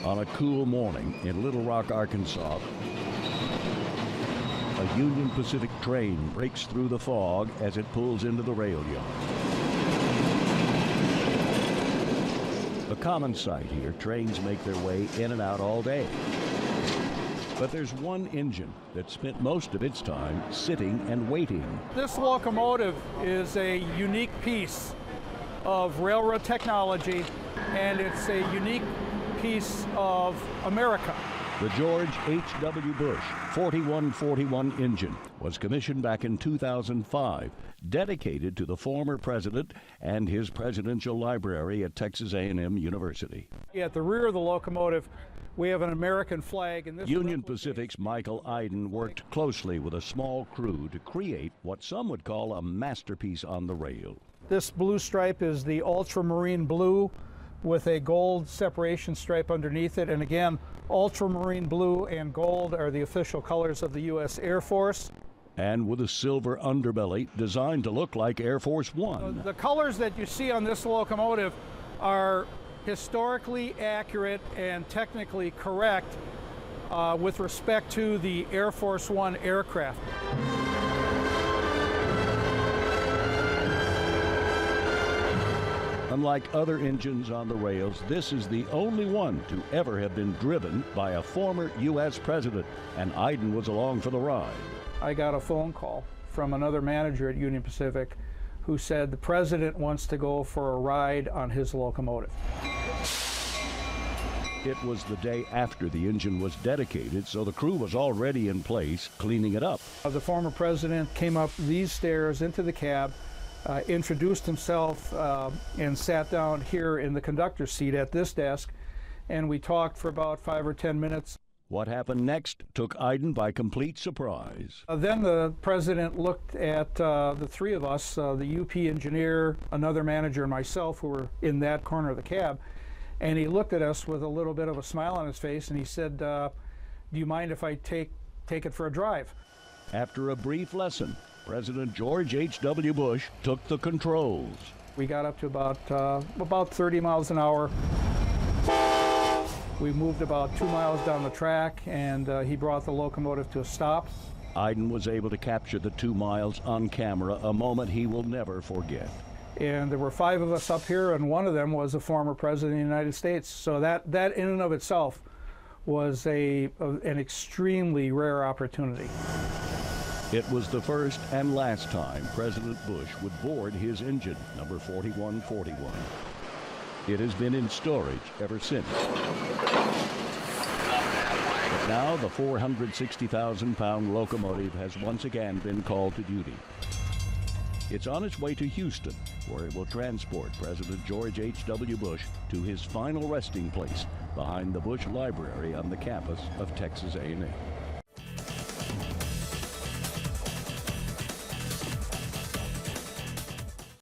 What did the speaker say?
On a cool morning in Little Rock, Arkansas, a Union Pacific train breaks through the fog as it pulls into the rail yard. A common sight here, trains make their way in and out all day. But there's one engine that spent most of its time sitting and waiting. This locomotive is a unique piece of railroad technology, and it's a unique piece of America. The George H.W. Bush 4141 engine was commissioned back in 2005, dedicated to the former president and his presidential library at Texas A&M University. At the rear of the locomotive, we have an American flag. And this Union Pacific's Michael Iden worked closely with a small crew to create what some would call a masterpiece on the rail. This blue stripe is the ultramarine blue with a gold separation stripe underneath it. And again, ultramarine blue and gold are the official colors of the U.S. Air Force. And with a silver underbelly designed to look like Air Force One. The colors that you see on this locomotive are historically accurate and technically correct with respect to the Air Force One aircraft. Unlike other engines on the rails, this is the only one to ever have been driven by a former U.S. president, and Iden was along for the ride. I got a phone call from another manager at Union Pacific who said the president wants to go for a ride on his locomotive. It was the day after the engine was dedicated, so the crew was already in place cleaning it up. The former president came up these stairs into the cab, introduced himself, and sat down here in the conductor's seat at this desk, and we talked for about 5 or 10 minutes. What happened next took Iden by complete surprise. Then the president looked at the three of us, the UP engineer, another manager, and myself, who were in that corner of the cab, and he looked at us with a little bit of a smile on his face, and he said, do you mind if I take it for a drive? After a brief lesson, President George H.W. Bush took the controls. We got up to about 30 miles an hour. We moved about 2 miles down the track, and he brought the locomotive to a stop. Iden was able to capture the 2 miles on camera, a moment he will never forget. And there were 5 of us up here, and one of them was a former president of the United States. So that in and of itself was an extremely rare opportunity. It was the first and last time President Bush would board his engine, number 4141. It has been in storage ever since. But now the 460,000-pound locomotive has once again been called to duty. It's on its way to Houston, where it will transport President George H.W. Bush to his final resting place behind the Bush Library on the campus of Texas A&M.